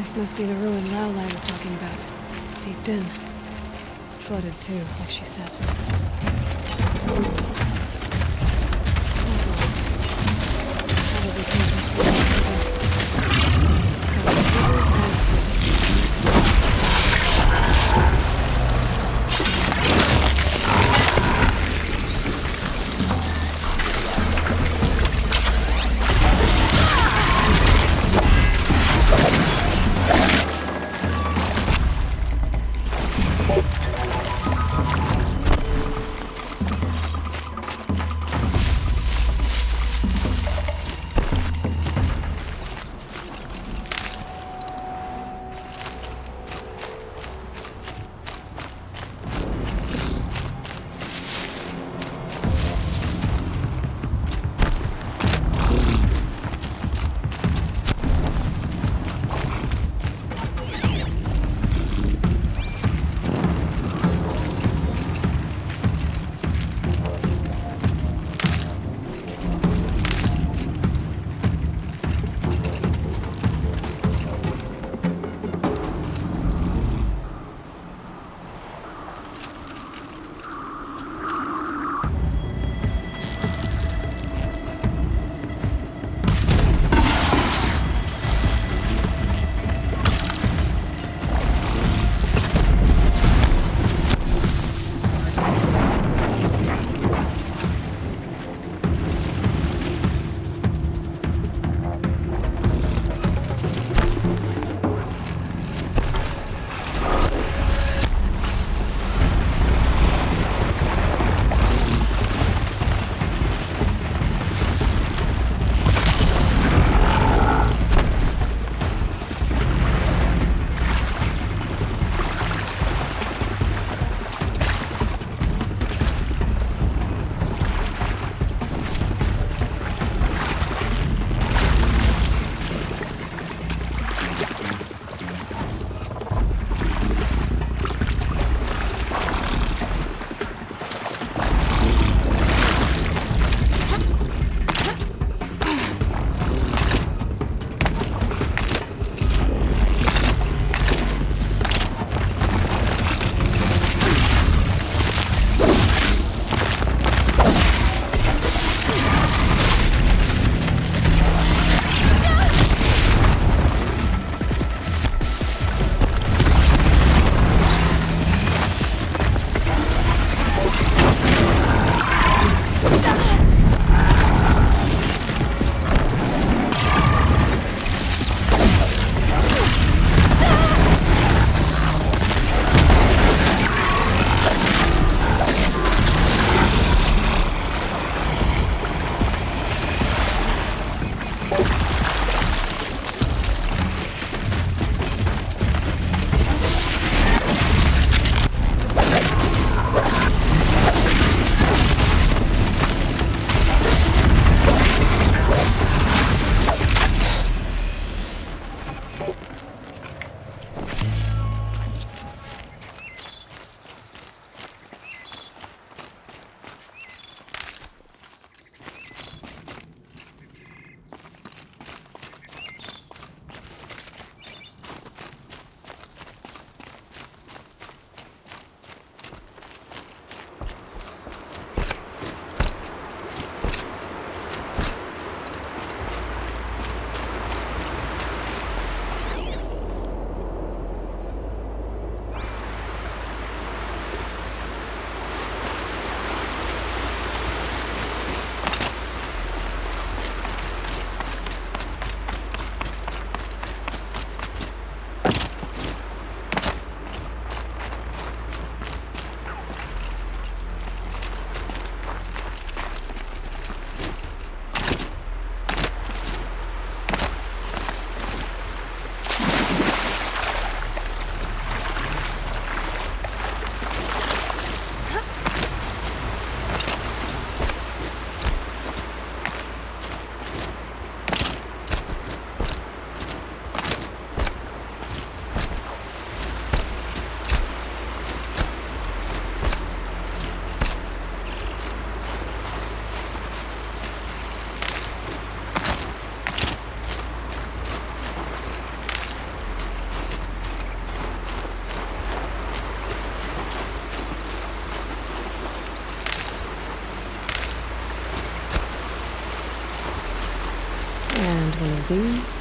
This must be the ruin Laolai was talking about. Deep in. Flooded too, like she said. Snowballs. Probably came from somewhere And one of these.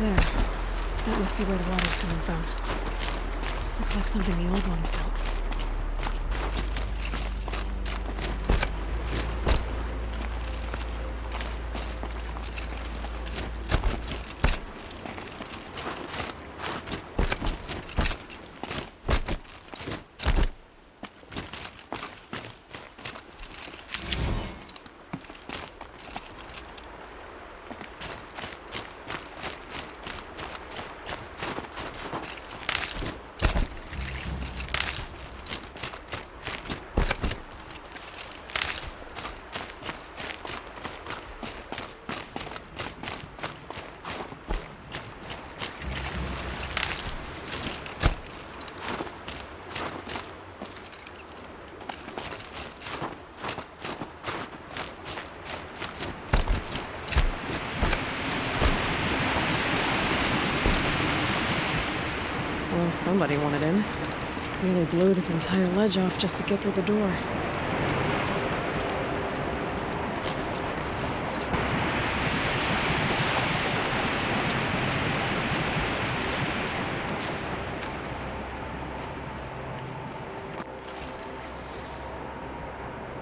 There. That must be where the water's coming from. Looks like something the old ones built. Well, somebody wanted in. Nearly blew this entire ledge off just to get through the door.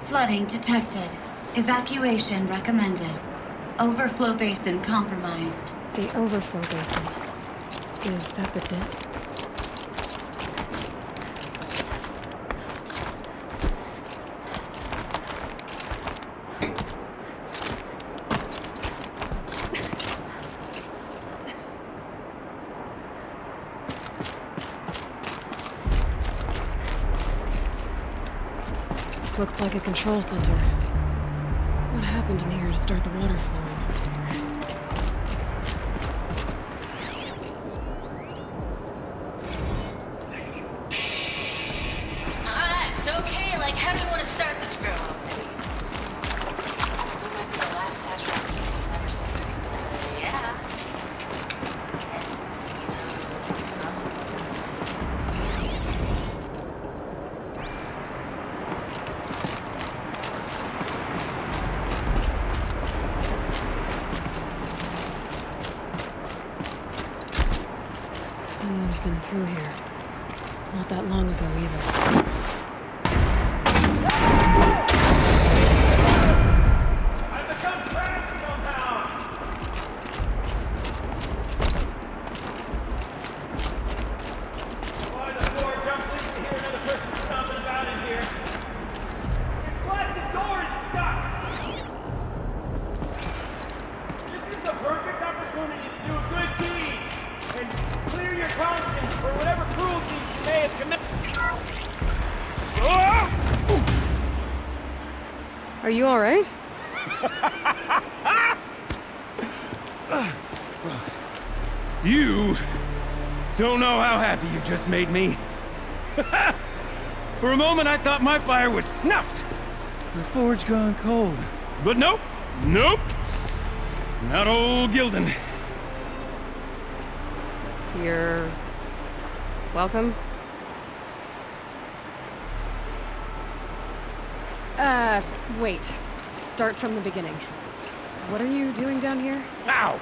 Flooding detected. Evacuation recommended. Overflow basin compromised. The overflow basin. Is that the dip? Looks like a control center. What happened in here to start the water flowing? It's okay. Like, how do you want to start this girl? It might be the last saturated you've never seen this, but it's, yeah. Someone's been through here. Not that long ago either. I've become trapped somehow! Why the floor jumps leads to hear another person stomping about in here? This plastic door is stuck! This is the perfect opportunity to do a good deed and clear your conscience for whatever cruelties you may have committed. Are you alright? You don't know how happy you just made me. For a moment, I thought my fire was snuffed. The forge gone cold. But nope. Nope. Not old Gildan. You're... welcome? Wait. Start from the beginning. What are you doing down here? Ow!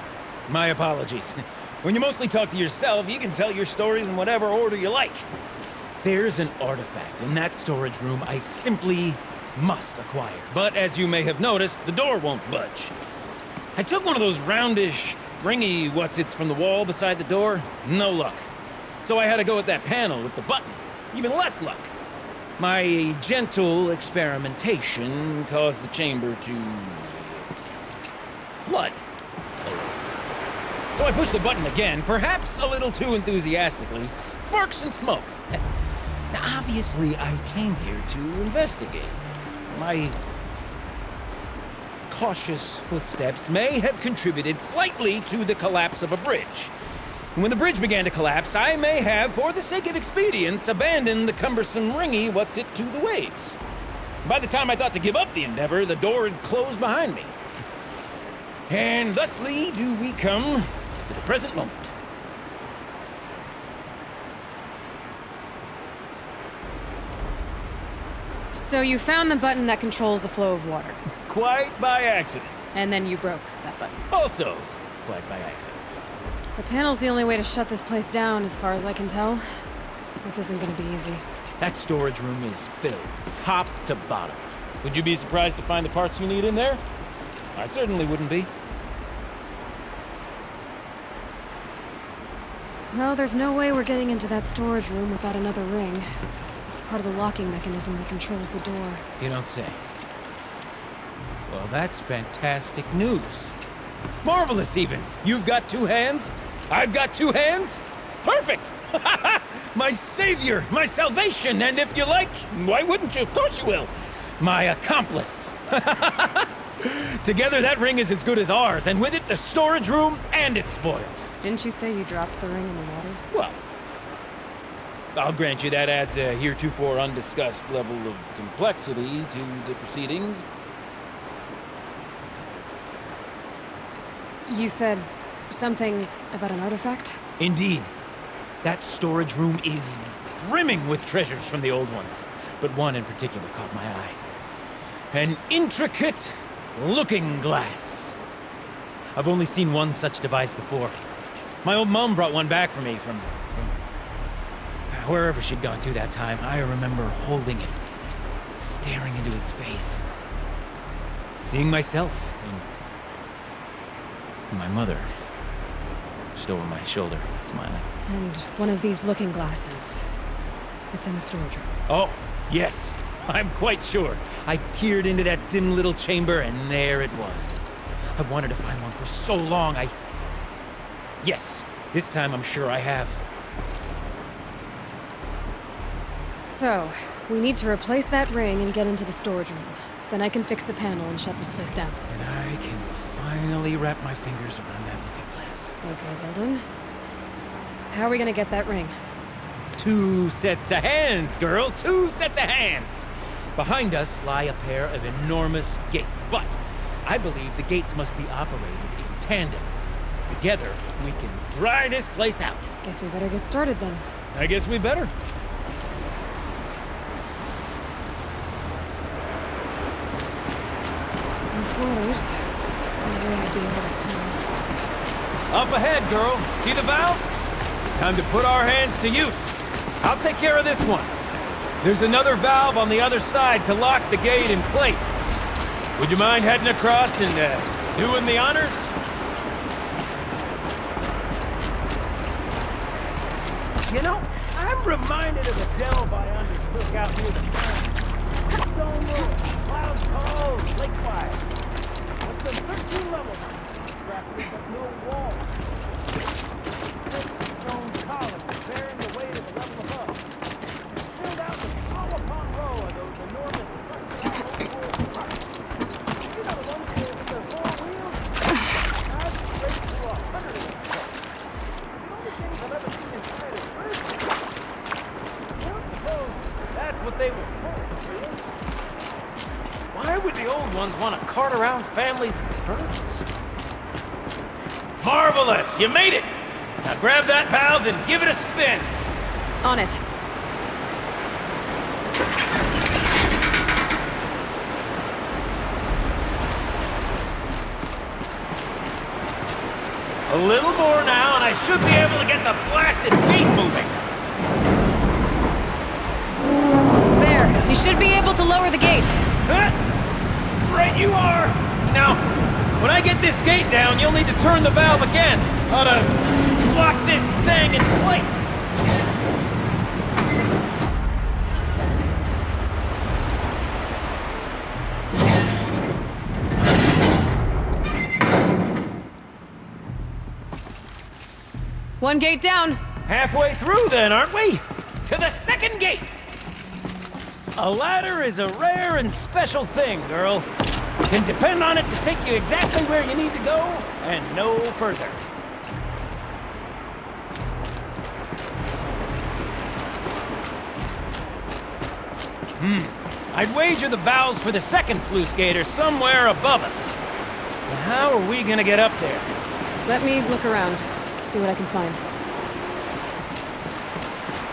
My apologies. When you mostly talk to yourself, you can tell your stories in whatever order you like. There's an artifact in that storage room I simply must acquire. But as you may have noticed, the door won't budge. I took one of those roundish, ringy what's-its from the wall beside the door. No luck. So I had to go with that panel with the button. Even less luck. My gentle experimentation caused the chamber to... flood. So I pushed the button again, perhaps a little too enthusiastically. Sparks and smoke. Now, obviously, I came here to investigate. My cautious footsteps may have contributed slightly to the collapse of a bridge. And when the bridge began to collapse, I may have, for the sake of expedience, abandoned the cumbersome ringy what's-it to the waves. By the time I thought to give up the endeavor, the door had closed behind me. And thusly do we come to the present moment. So you found the button that controls the flow of water, Quite by accident. and then you broke that button. Also, quite by accident. The panel's the only way to shut this place down, as far as I can tell. This isn't gonna be easy. That storage room is filled, top to bottom. Would you be surprised to find the parts you need in there? I certainly wouldn't be. Well, there's no way we're getting into that storage room without another ring. It's part of the locking mechanism that controls the door. You don't say. Well, that's fantastic news. Marvelous, even. You've got two hands. I've got two hands. Perfect! My savior, my salvation, and if you like, why wouldn't you? Of course you will. My accomplice. Together, that ring is as good as ours, and with it, the storage room and its spoils. Didn't you say you dropped the ring in the water? Well, I'll grant you that adds a heretofore undiscussed level of complexity to the proceedings. You said something about an artifact? Indeed. That storage room is brimming with treasures from the old ones, but one in particular caught my eye. An intricate looking glass. I've only seen one such device before. My old mom brought one back for me from wherever she'd gone to that time. I remember holding it, staring into its face, seeing myself and my mother just over my shoulder, smiling. And one of these looking glasses. It's in the storage room. Oh, yes. I'm quite sure. I peered into that dim little chamber, and there it was. I've wanted to find one for so long, Yes, this time I'm sure I have. So, we need to replace that ring and get into the storage room. Then I can fix the panel and shut this place down. And I can finally wrap my fingers around that looking glass. Okay, Gilden. How are we gonna get that ring? 2 sets of hands, girl. 2 sets of hands. Behind us lie a pair of enormous gates, but I believe the gates must be operated in tandem. Together, we can dry this place out. Guess we better get started then. I guess we better. With waters, no way I'd be able to swim. Up ahead, girl. See the valve? Time to put our hands to use. I'll take care of this one. There's another valve on the other side to lock the gate in place. Would you mind heading across and doing the honors? You know, I'm reminded of a delve I undertook out near the farm. Stone road, clouds tall, lake fire. That's the 13 levels. Rapidly, but no wall. Stone columns bearing the weight of the level above. Filled out with row upon row of those enormous structural trucks. You know the ones with their 4 wheels? I've raced through 100 of them. The only things I've ever seen inside is birds. That's what they were for. Why would the old ones want to cart around families and birds? Marvelous! You made it! Now grab that valve and give it a spin! On it. A little more now, and I should be able to get the blasted gate moving! There. You should be able to lower the gate. Huh? Right you are! Now, when I get this gate down, you'll need to turn the valve again. Ought to lock this thing in place. One gate down. Halfway through then, aren't we? To the second gate! A ladder is a rare and special thing, girl. You can depend on it to take you exactly where you need to go, and no further. I'd wager the valves for the second sluice gate are somewhere above us. Now, how are we gonna get up there? Let me look around. See what I can find.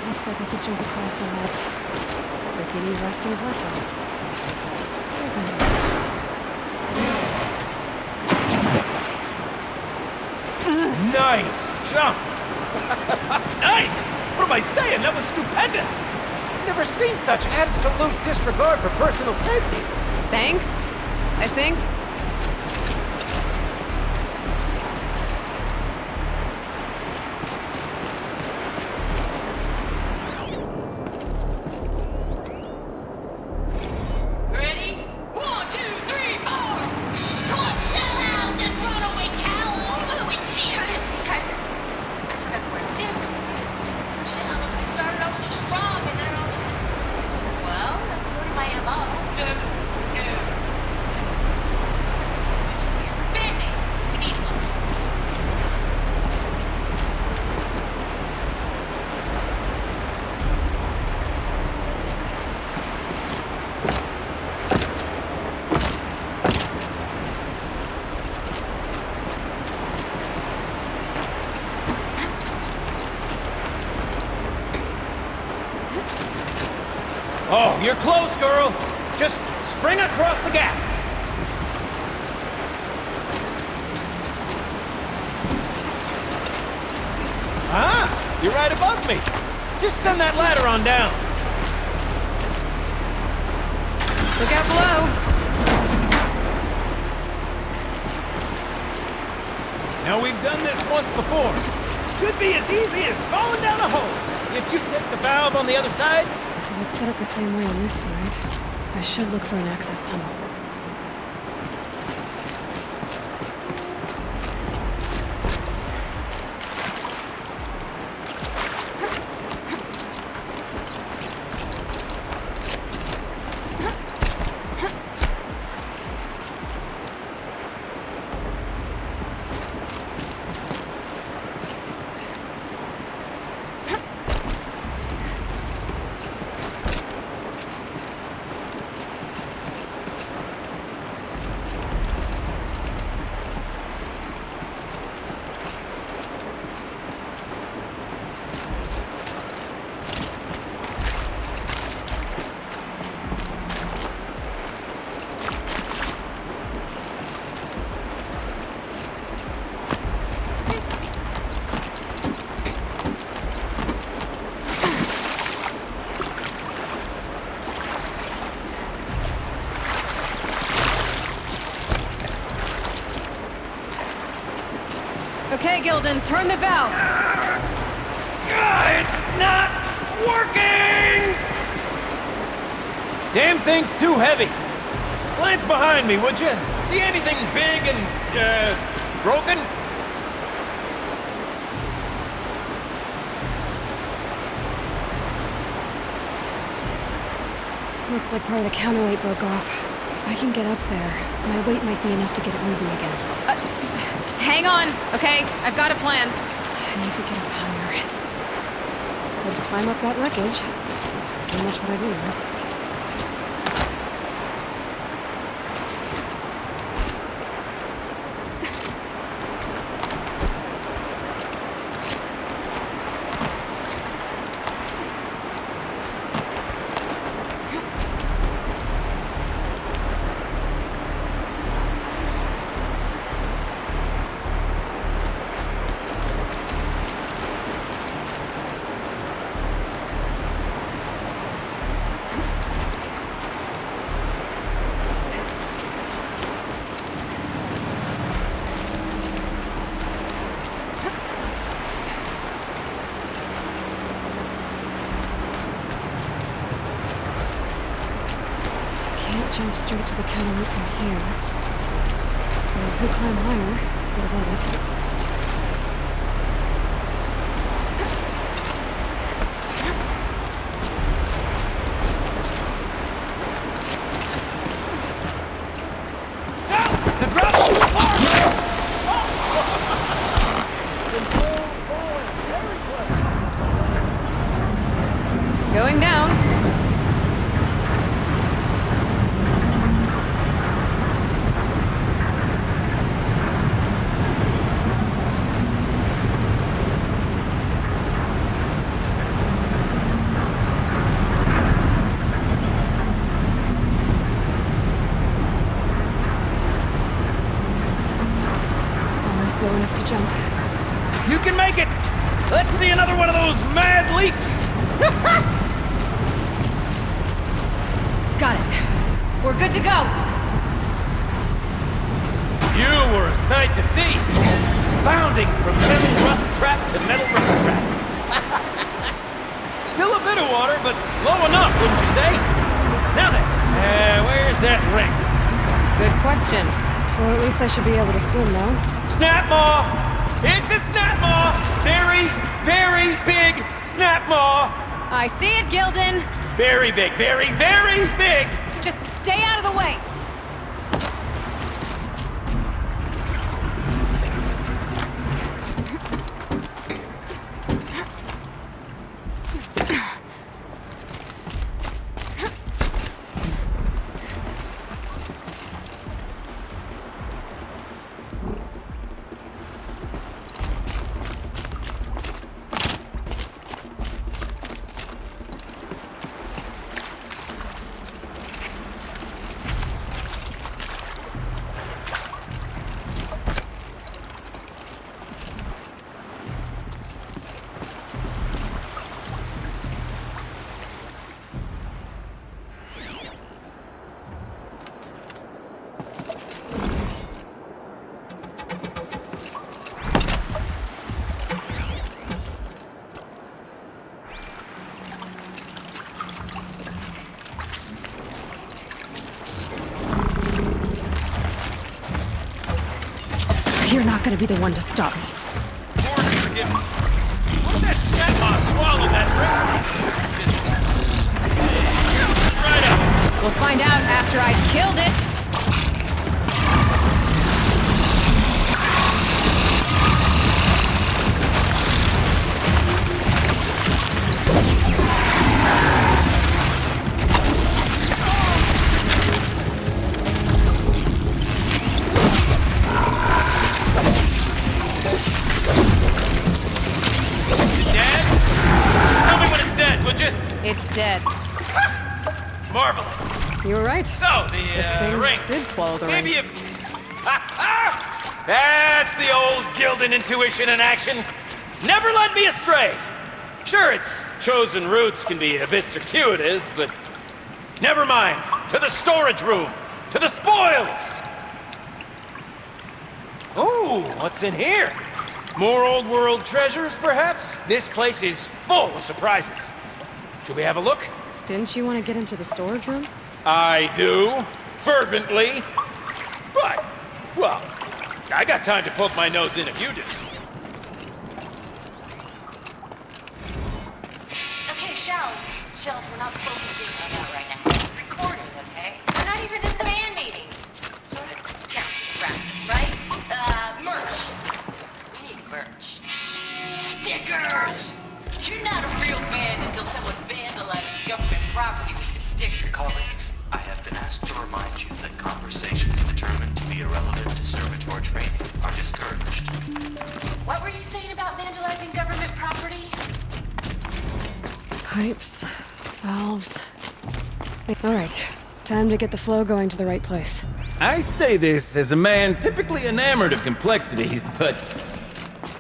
Looks like I could jump across on that Katie's resting perfect. Nice jump! Nice! What am I saying? That was stupendous! Never seen such absolute disregard for personal safety. Thanks, I think. Ready? 1, 2, 3, 4! Come on, sellouts and runaway cowards! We see her! Okay. I forgot the words too. Shit, how much we started off so strong and then all just... Well, that's sort of my MO. No. Spending. We need one. Oh, you're close, girl! Just spring across the gap! Ah, you're right above me! Just send that ladder on down! Look out below. Now, we've done this once before. Should be as easy as falling down a hole. If you hit the valve on the other side, So it's set up the same way on this side. I should look for an access tunnel. Okay, Gilden, turn the valve. It's not working! Damn thing's too heavy. Glance behind me, would you? See anything big and, broken? Looks like part of the counterweight broke off. If I can get up there, my weight might be enough to get it moving again. Hang on, okay? I've got a plan. I need to get up higher. Could climb up that wreckage. That's pretty much what I do now. Jump straight to the counterweight from here. I could climb higher. What about it? The drop's too far! Going down. Let's see another one of those mad leaps! Got it. We're good to go. You were a sight to see. Bounding from metal rust trap to metal rust trap. Still a bit of water, but low enough, wouldn't you say? Now then, where's that ring? Good question. Well, at least I should be able to swim now. Snap maw! It's a snap maw! Very, very big snap maw! I see it, Gildan. Very big, very, very big! Just stay out of the way. You're not gonna be the one to stop me. Lord, forgive me. What if that snap maw swallowed that ring? Just... right up. We'll find out after I've killed it. It's dead. Marvelous. You were right. So, This the thing ring. did swallow the Maybe ring. if... That's the old Gildan intuition in action. It's never led me astray. Sure, its chosen routes can be a bit circuitous, but... Never mind. To the storage room. To the spoils. Ooh, what's in here? More old world treasures, perhaps? This place is full of surprises. Should we have a look? Didn't you want to get into the storage room? I do. Fervently. But, well, I got time to poke my nose in if you do. Okay, shells. Shells, we're not focusing on that right now. We're recording, okay? We're not even in the band meeting. Sort of, yeah, practice, right? Merch. We need merch. Stickers! You're not a real band until someone vandalizes government property with your sticker. Colleagues, I have been asked to remind you that conversations determined to be irrelevant to servitor training are discouraged. What were you saying about vandalizing government property? Pipes, valves. All right, time to get the flow going to the right place. I say this as a man typically enamored of complexities, but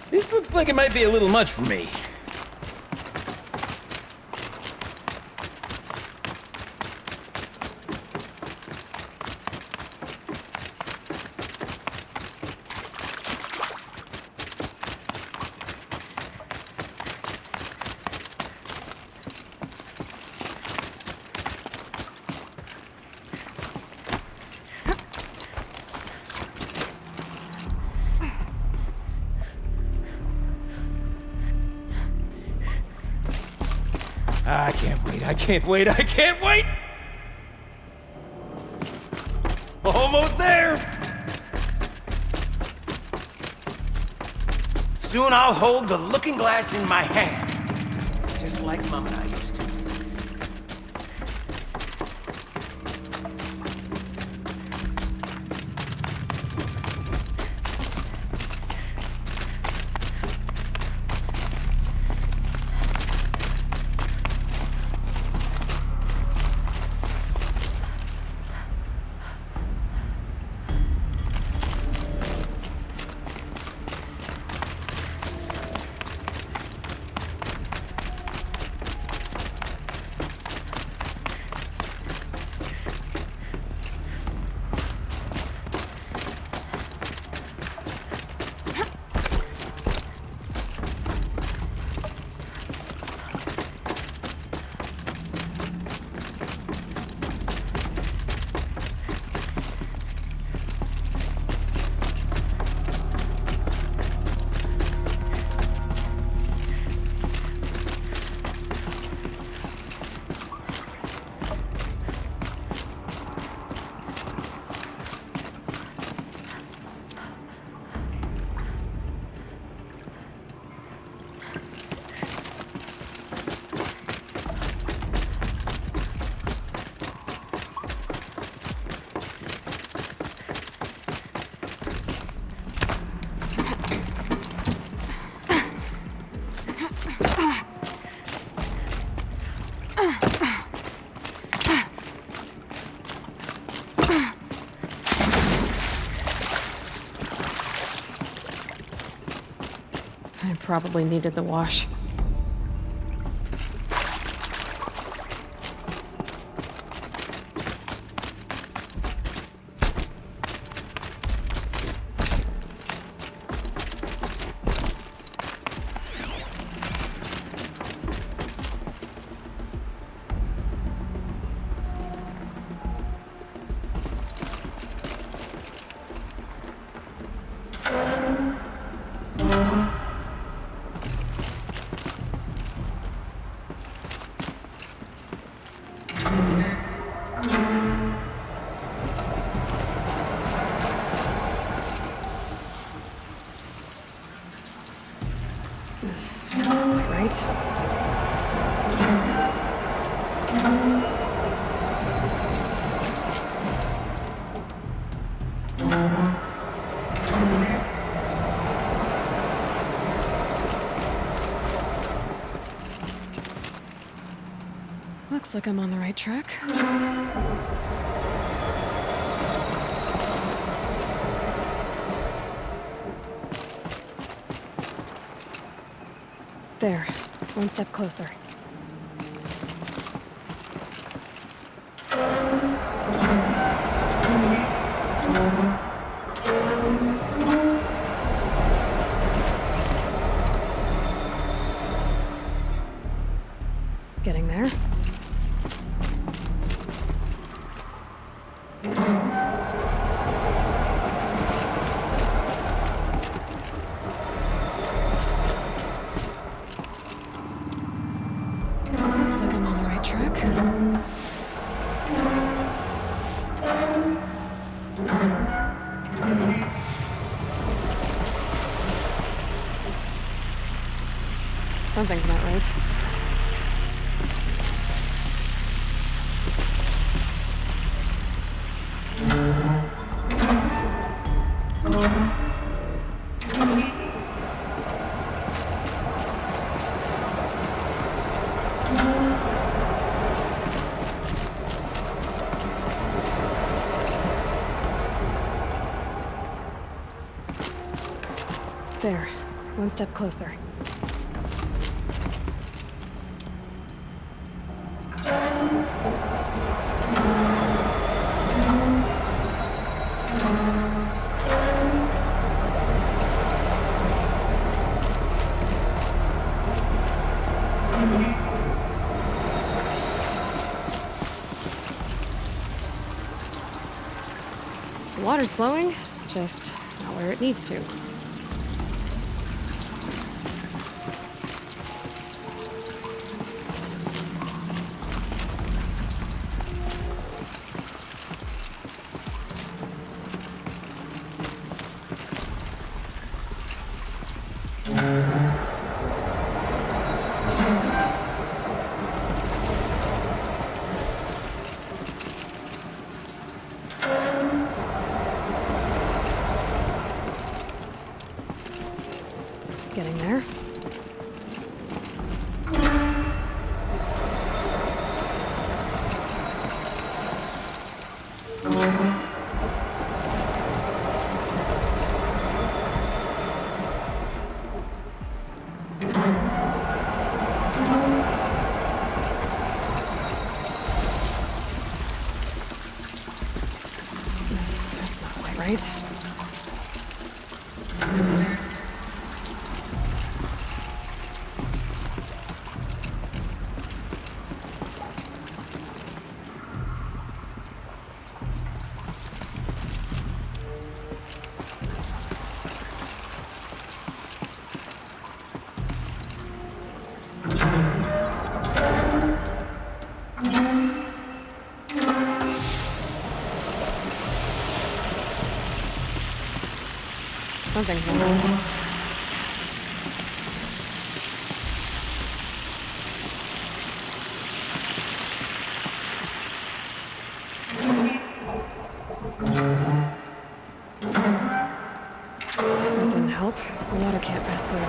this looks like it might be a little much for me. I can't wait, I can't wait, I can't wait! Almost there! Soon I'll hold the looking glass in my hand, just like Mom and I used to. probably needed the wash. Right? Looks like I'm on the right track. There, one step closer. Getting there. Looks like I'm on the right track. Something's not right. There, one step closer. The water's flowing, just not where it needs to. Getting there. That's not quite right. Something's not right. That didn't help. The water can't pass through.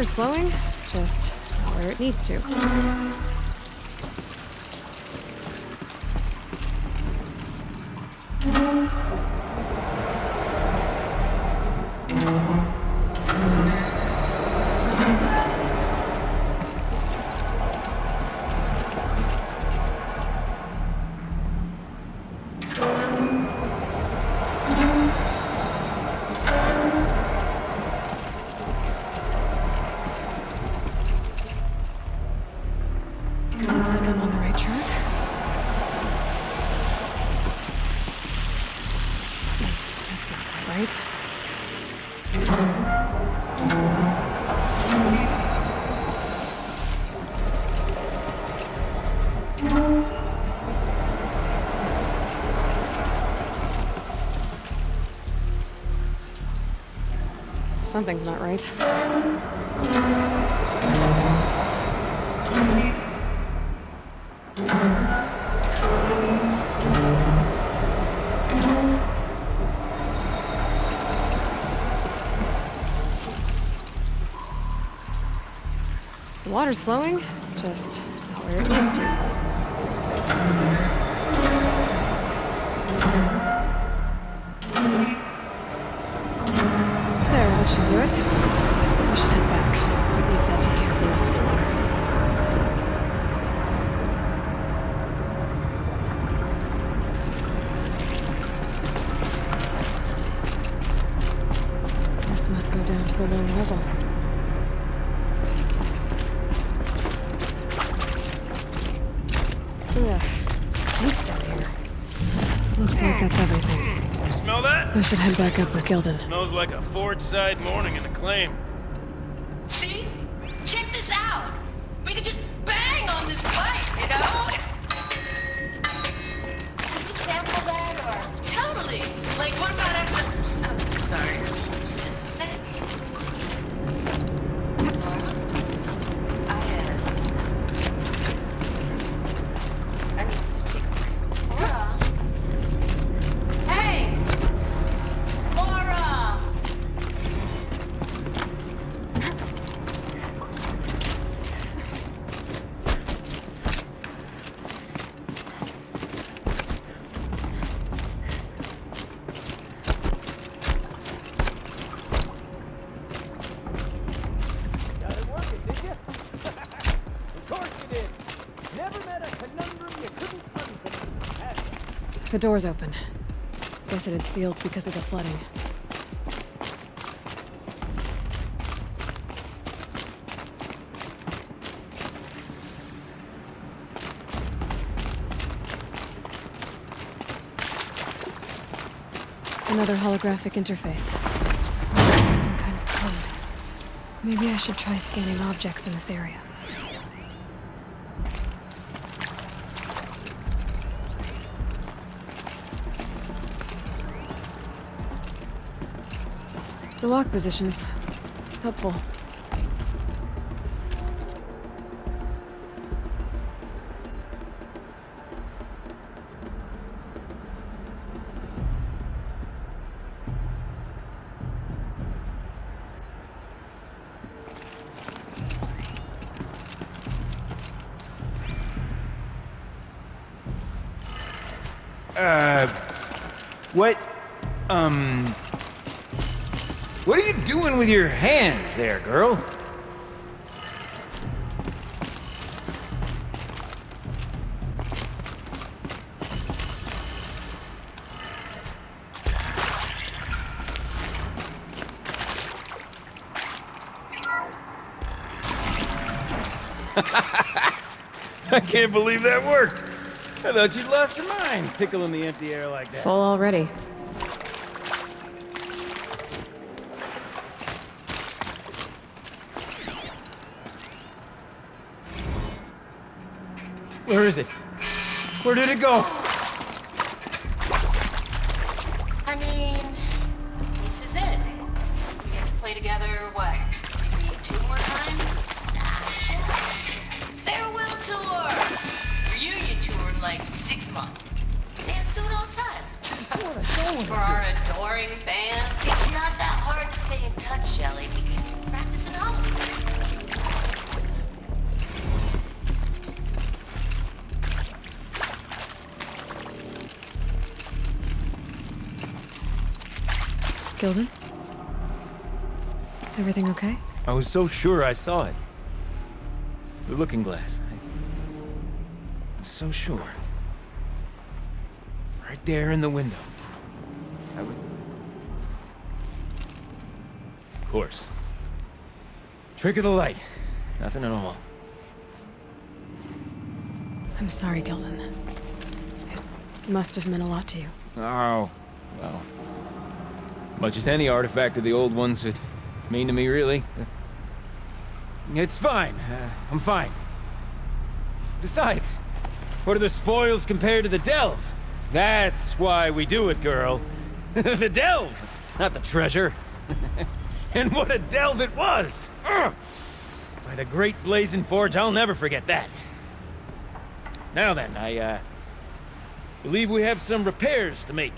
water's flowing, just not where it needs to. Looks like I'm on the right track. That's not quite right. Something's not right. The water's flowing, just not where it needs to. There, that should do it. I should head back, see if that took care of the rest of the water. This must go down to the lower level. Ugh, it stinks down here. Looks like that's everything. You smell that? I should head back up with Gildan. Smells like a Forge-side morning in the claim. See? Check this out. We could just bang on this pipe, you know? Did we sample that or? Totally. Like, what about after? Oh, sorry. Just a sec. I need to take a break. Laura. Hey! Laura! Got it working, did you? Of course you did. Never met a conundrum you couldn't unconundrum. The door's open. Guess it had sealed because of the flooding. Another holographic interface. Some kind of code. Maybe I should try scanning objects in this area. The lock positions. Helpful. What are you doing with your hands there, girl? I can't believe that worked. I thought you'd lost your mind, tickling the empty air like that. Full already. Where is it? Where did it go? I mean, this is it. We get to play together, what, maybe 2 more times? Nah, shit. Farewell tour! Reunion tour in like 6 months. Dance to it all the time. For our adoring fans, it's not that hard to stay in touch, Shelley. We can practice it honestly. Gilden? Everything okay? I was so sure I saw it. The looking glass. I was so sure. Right there in the window. I was... Of course. Trick of the light. Nothing at all. I'm sorry, Gilden. It must have meant a lot to you. Oh, well. Much as any artifact of the old ones would mean to me, really. It's fine. I'm fine. Besides, what are the spoils compared to the delve? That's why we do it, girl. The delve, not the treasure. And what a delve it was! Ugh. By the great blazing forge, I'll never forget that. Now then, I believe we have some repairs to make.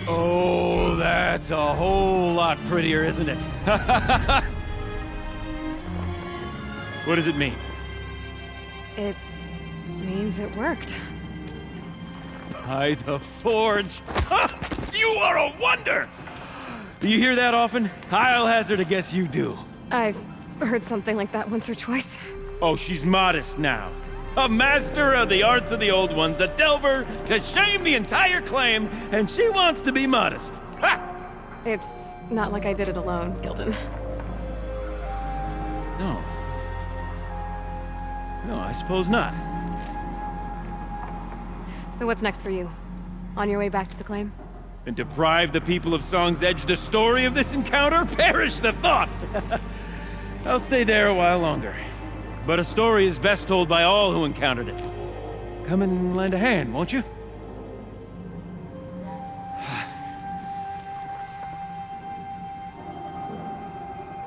Oh, that's a whole lot prettier, isn't it? What does it mean? It means it worked. By the forge! You are a wonder! Do you hear that often? I'll hazard a guess you do. I've heard something like that once or twice. Oh, she's modest now. A master of the arts of the old ones, a delver to shame the entire claim, and she wants to be modest. Ha! It's not like I did it alone, Gilden. No. No, I suppose not. So what's next for you? On your way back to the claim? And deprive the people of Song's Edge the story of this encounter? Perish the thought! I'll stay there a while longer. But a story is best told by all who encountered it. Come and lend a hand, won't you?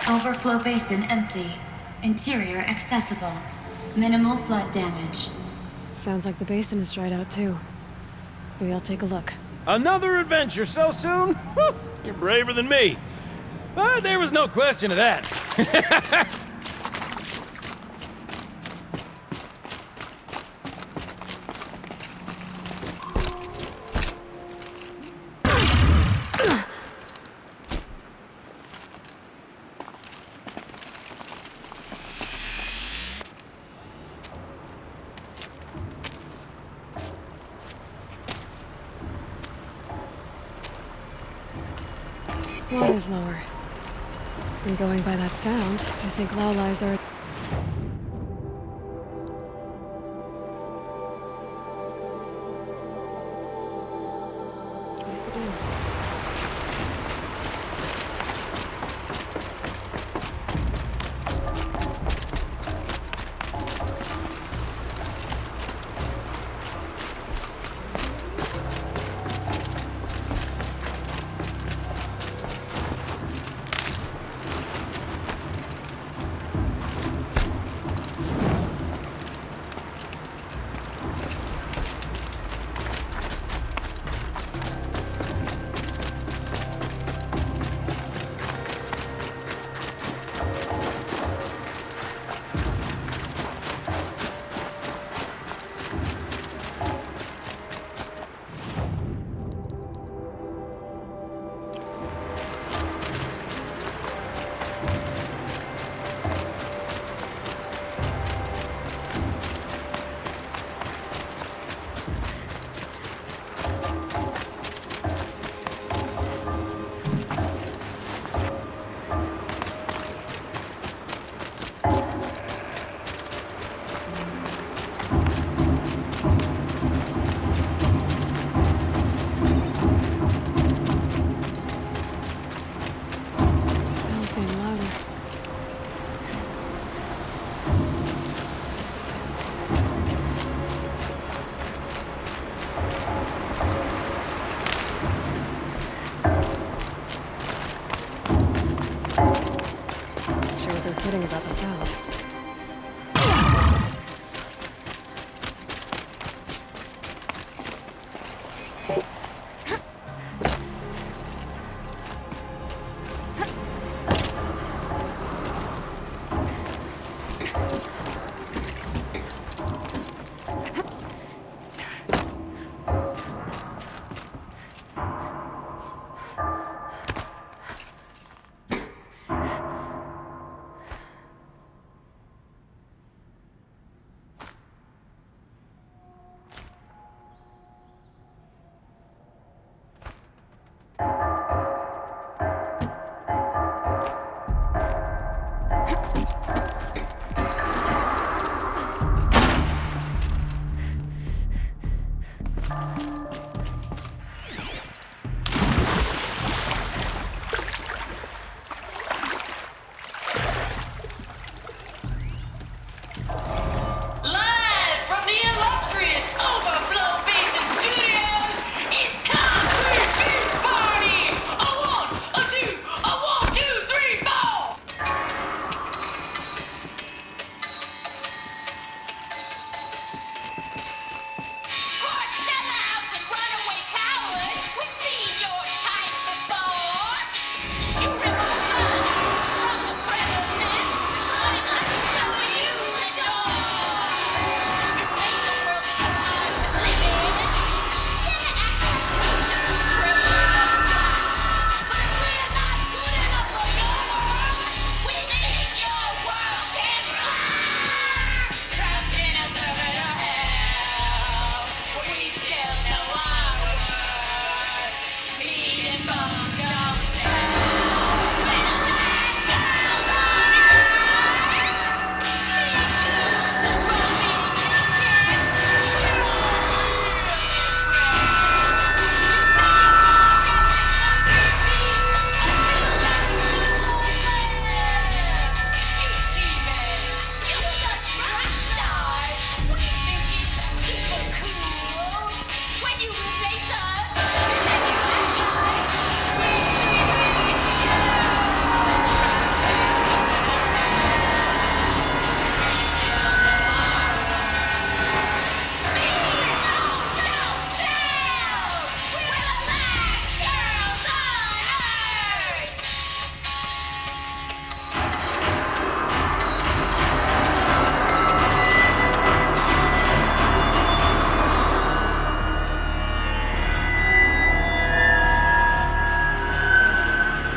Overflow basin empty. Interior accessible. Minimal flood damage. Sounds like the basin is dried out too. Maybe I'll take a look. Another adventure so soon? Whew, you're braver than me. But there was no question of that. Water's lower. And going by that sound, I think Laolai's are... kidding about the salad. Live from the illustrious Overflow Basin Studios, it's Concrete Beach Party! A one, a two, a 1, 2, 3, 4! For sellouts and runaway cowards, we've seen your type before. You rip off us from the premises, but it's like to show you the door. You make the world so hard to live in. Get an actor, we should crave a slot. But we're not good enough for your world. We think your world can rock. Trapped in a circuit of hell, we still know our worth. Meat and bone don't sell. We're the last girls on earth. Big dudes, the trophy, the chicks. We're all really brave. You see your walls get big beats until that blue hole flare. Achievement, you're such rock stars. We think it's super cool when you replace us and then you act like we should be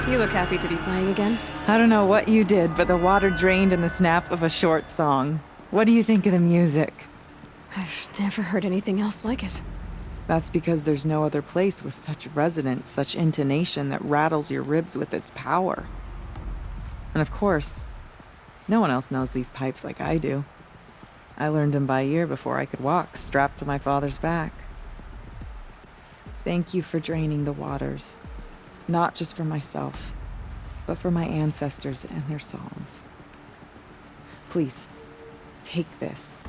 You look happy to be playing again. I don't know what you did, but the water drained in the snap of a short song. What do you think of the music? I've never heard anything else like it. That's because there's no other place with such resonance, such intonation that rattles your ribs with its power. And of course, no one else knows these pipes like I do. I learned them by ear before I could walk, strapped to my father's back. Thank you for draining the waters. Not just for myself, but for my ancestors and their songs. Please, take this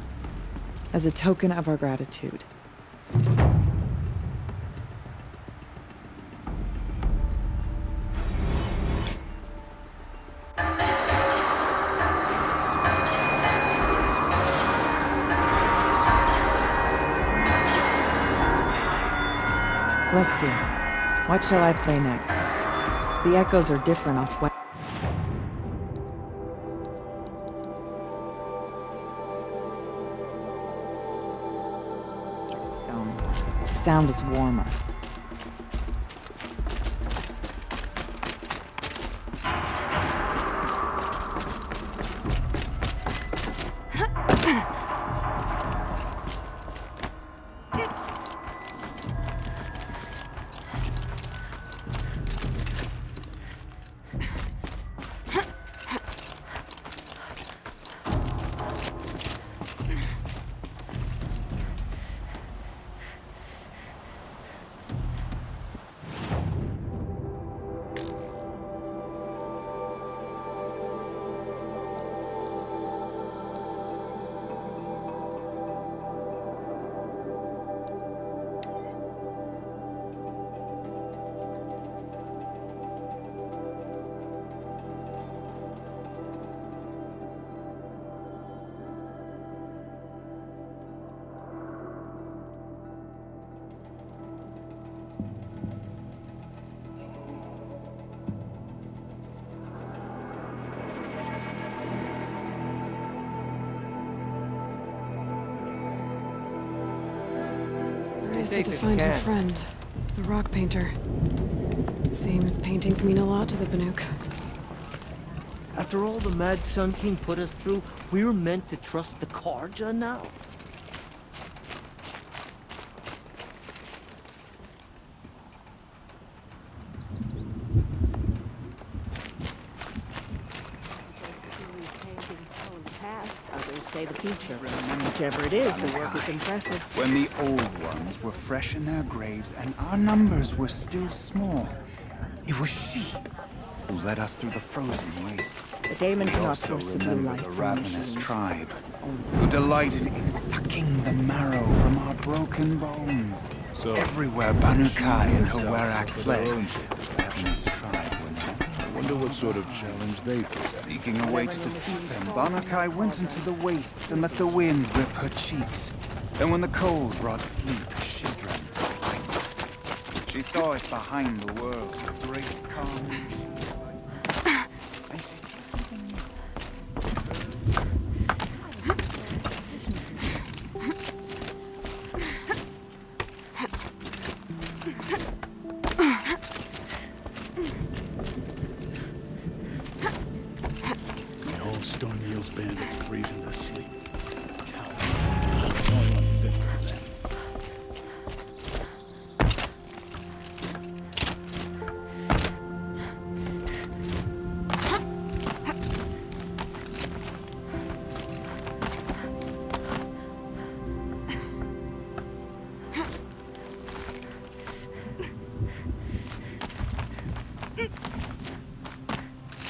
as a token of our gratitude. Let's see. What shall I play next? The echoes are different off what. Stone. Sound is warmer. I safe said to if you find her can. friend, the rock painter. Seems paintings mean a lot to the Banuk. After all the mad Sun King put us through, we're meant to trust the Karja now? Others say the future. Whichever it is, the work is impressive. When the old ones were fresh in their graves and our numbers were still small, it was she who led us through the frozen wastes. The daemon We cannot also force the blue remember light the from ravenous machines. tribe, who delighted in sucking the marrow from our broken bones. So, Everywhere Banukai and her yourselves Werak for fled, their own sake. the ravenous tribe were not. I wonder what sort of challenge they present. Seeking a way to defeat them, Banukai went into the wastes and let the wind rip her cheeks. Then when the cold brought sleep, she dreamt of light. She saw it behind the world, a great calm. And she saw something new. The whole Stone Yields bandits freeze in their sleep. Cowards. All unfit for them.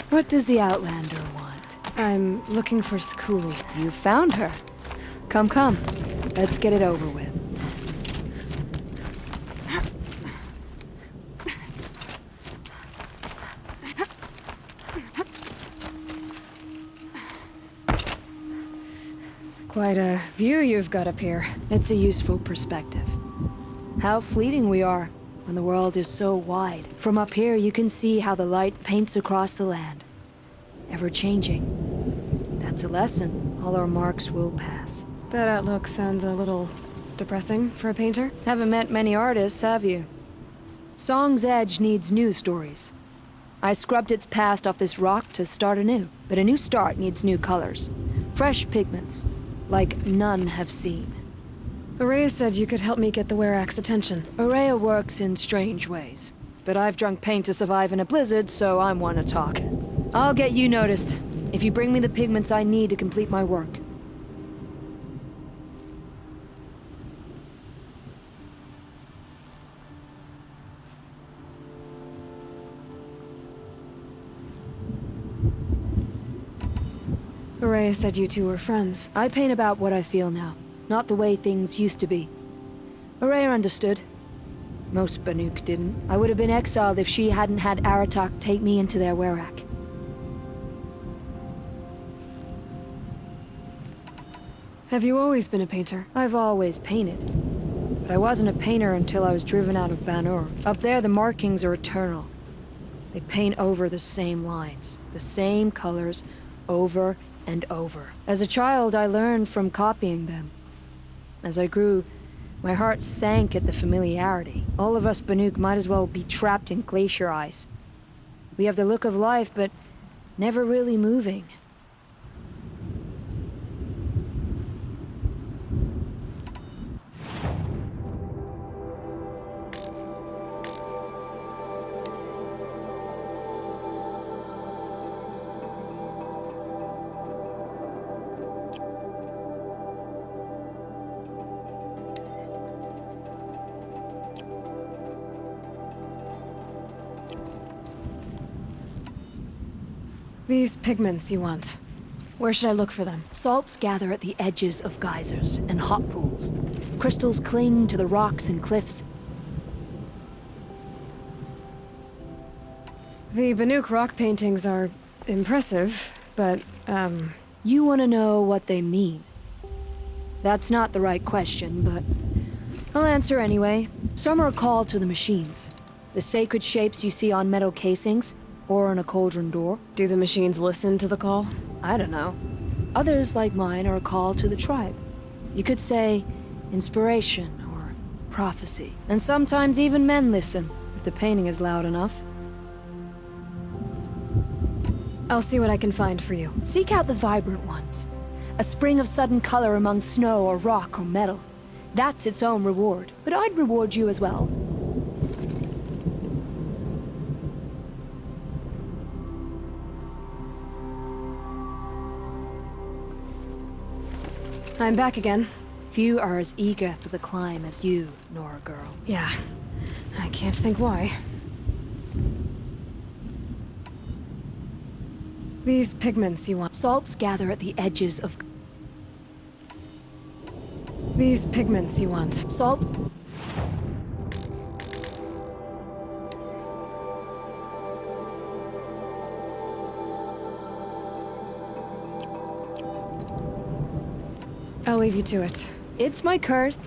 What does the Outlander want? I'm looking for Skuli. You found her. Come, come. Let's get it over with. Quite a view you've got up here. It's a useful perspective. How fleeting we are when the world is so wide. From up here, you can see how the light paints across the land. Ever changing. That's a lesson. All our marks will pass. That outlook sounds a little depressing for a painter. Haven't met many artists, have you? Song's Edge needs new stories. I scrubbed its past off this rock to start anew. But a new start needs new colors. Fresh pigments, like none have seen. Araya said you could help me get the Werak's attention. Araya works in strange ways. But I've drunk paint to survive in a blizzard, so I'm one to talk. I'll get you noticed, if you bring me the pigments I need to complete my work. Araya said you two were friends. I paint about what I feel now, not the way things used to be. Araya understood. Most Banuk didn't. I would have been exiled if she hadn't had Aratak take me into their Werak. Have you always been a painter? I've always painted. But I wasn't a painter until I was driven out of Banur. Up there, the markings are eternal. They paint over the same lines, the same colors, over and over. As a child, I learned from copying them. As I grew, my heart sank at the familiarity. All of us Banuk might as well be trapped in glacier ice. We have the look of life, but never really moving. These pigments you want. Where should I look for them? Salts gather at the edges of geysers and hot pools. Crystals cling to the rocks and cliffs. The Banuk rock paintings are impressive, but, You want to know what they mean. That's not the right question, but I'll answer anyway. Some are a call to the machines. The sacred shapes you see on metal casings, or on a cauldron door. Do the machines listen to the call? I don't know. Others, like mine, are a call to the tribe. You could say inspiration, or prophecy. And sometimes even men listen, if the painting is loud enough. I'll see what I can find for you. Seek out the vibrant ones. A spring of sudden color among snow or rock or metal. That's its own reward. But I'd reward you as well. I'm back again. Few are as eager for the climb as you, Nora girl. Yeah, I can't think why. These pigments you want. Salts gather at the edges of... These pigments you want. Salt... I'll leave you to it. It's my curse.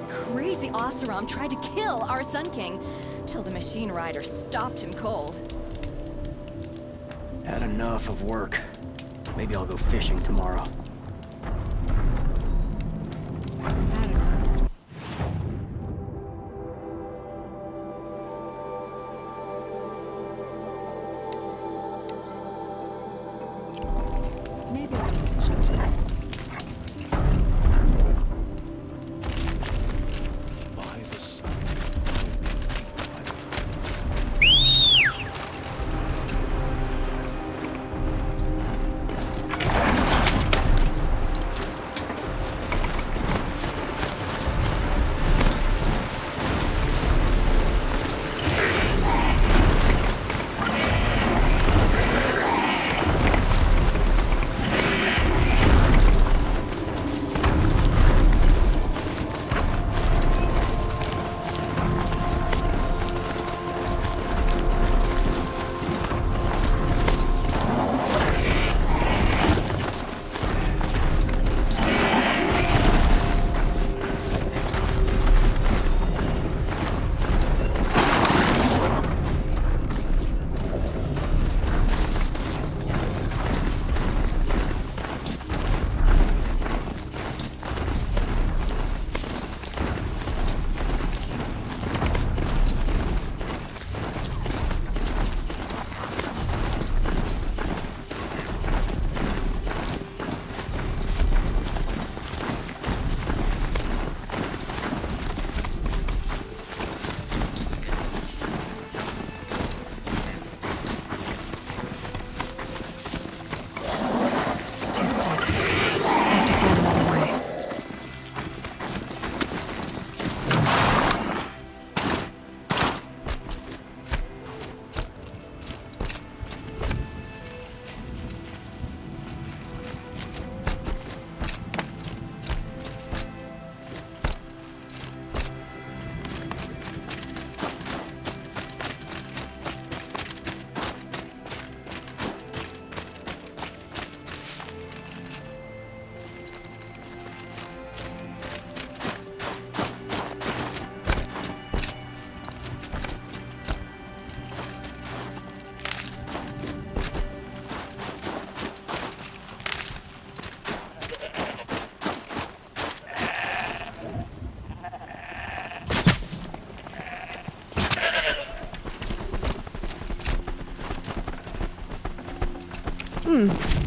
Crazy Oseram tried to kill our Sun King, till the machine rider stopped him cold. Had enough of work. Maybe I'll go fishing tomorrow. Hmm.